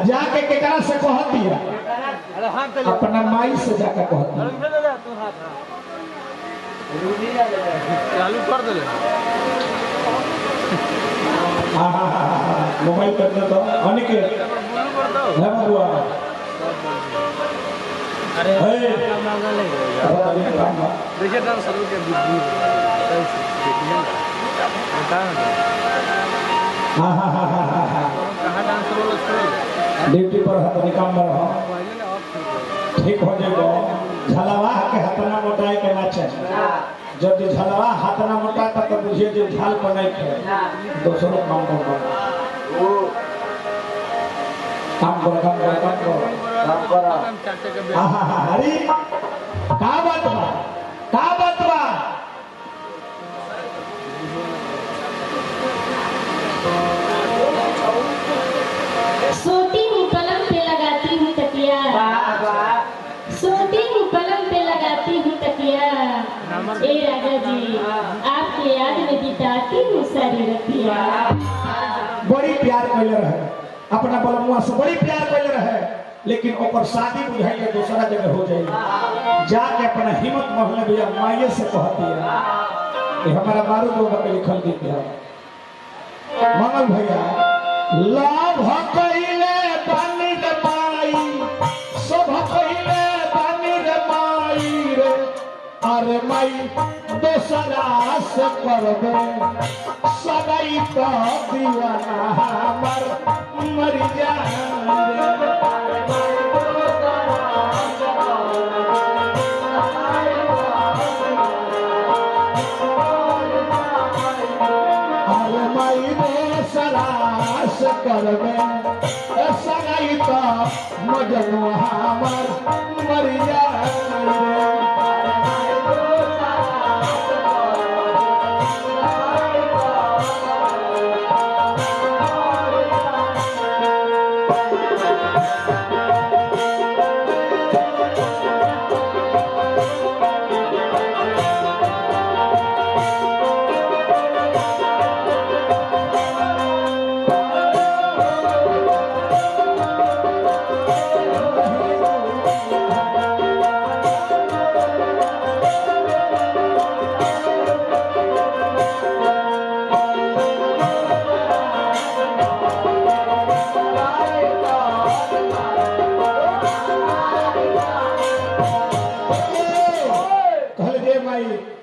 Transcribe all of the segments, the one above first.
जाके केकरा से कहती है अपना माई से जाके कहती है चालू कर दे मोबाइल कर दे तो अनिके है बुआ अरे हे देखिए डांस शुरू के बुद्धि कहाँ डांस शुरू ड्यूटी पर है तो निकाल रहा ठीक हो जाएगा झलवा के हथना मोटाई के ना चाहिए जब झलवा हाथना मोटा तो बुझिए जो झाल बनाई है दूसरों काम करो अरे का बात बा सोती हूँ पलंग पे लगाती हूँ तकिया सोती हूँ पलंग पे लगाती हूँ तकिया ए राजा जी आपके याद में बिताती हूँ सारी रतिया। बड़ी प्यार कैले रहे अपना बलमुआ से बड़ी प्यार कैले रहे लेकिन ओकर शादी बुझाइए दूसरा जगह हो जाए जाके अपना हिम्मत महल भैया माये से कहती है ये हमारा बारूद लोग के लिखल गीत है मंगल भैया लाभ कइले पानी रे माई शोभ कइले पानी रे माई रे अरे माई दोसरा से करबे सगाई तो दीवाना हमर मर जाए अरे माई दोसरा से करबे सगाई तो मजनू हमर मर जाए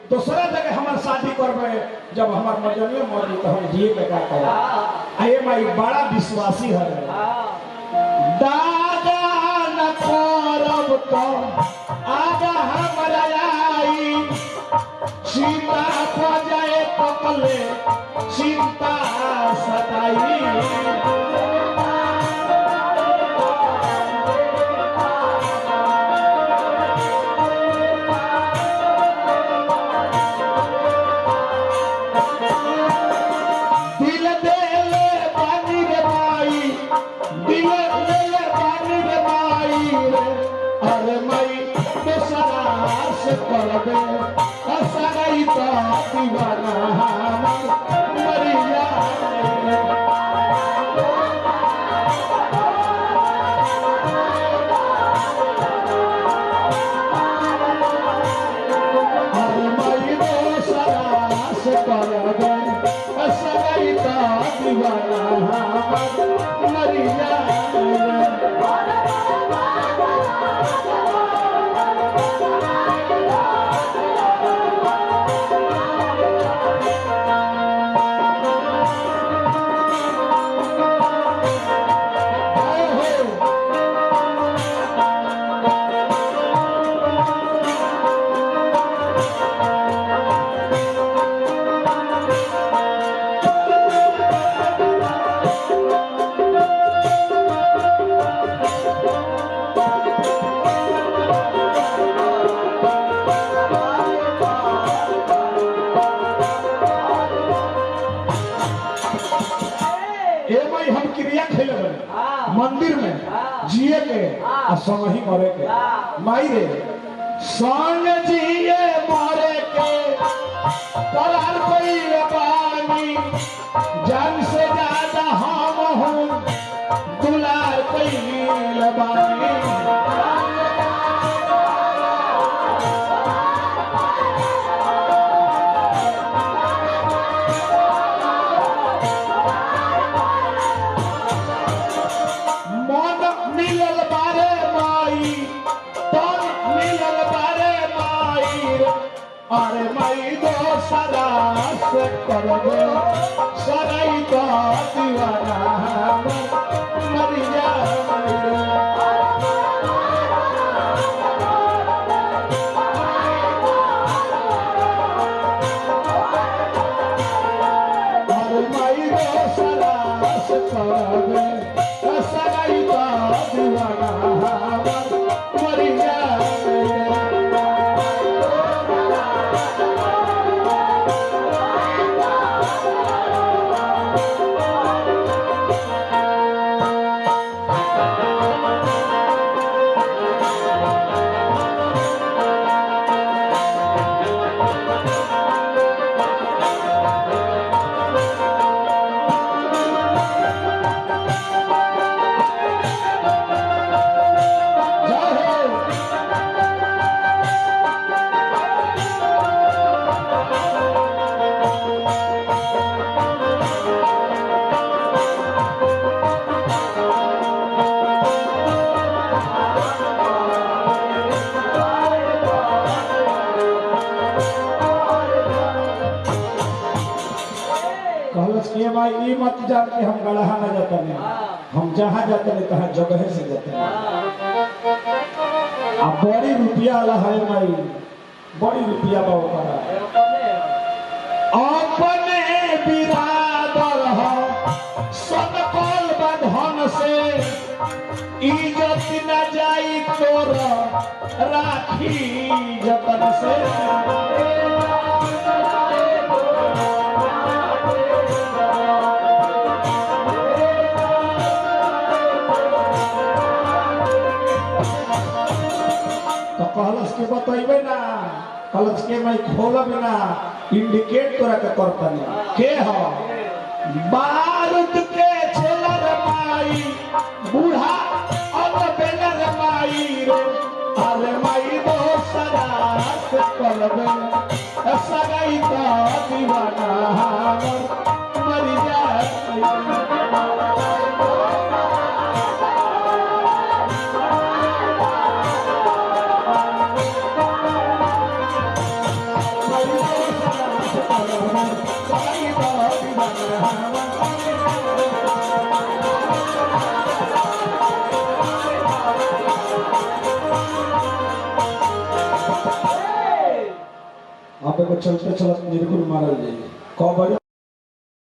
दूसरा जगह हमार शादी करबे जब हमार मजनुए मरी तो हम जिए के का करे आए माई बड़ा विश्वासी है दादा न करब तो आगा हमरा आई सीता खोजे पकले चिंता सताई करबे सगाई तो दीवाना हमर मर जाए अरे माई दोसरा से करबे सगाई तो दीवाना हमर मर जाए मंदिर में जिए के आ संग ही मरे के माई रे संग जिए मरे के करार कोई बानी जान से ज्यादा हम हूँ दुलार कोई अरे मई दो सदा से कर दे सगाई तो दीवाना मर जाए ये भाई ये मत जान के हम गढ़ा न जाते हैं, हम जहाँ जाते हैं तहाँ जगह से जाते हैं। अब बड़ी रुपया वाला है भाई, बड़ी रुपया बाबू करा अपने बिरादर हो सनकल बंधन से इज्जत न जाई तोर राखी जतन से कहलस के बतइबे ना, कहलस के मैं खोलब ना, इंडिकेट तोरा के करतनी के हो बारूद के छेलर माई बूढ़ा अन बेलर माई रे अरे माई दो सदा से करबे सगाई तो दीवाना मर जाए आप चलते चलते निर्गुण मारल जाइए कब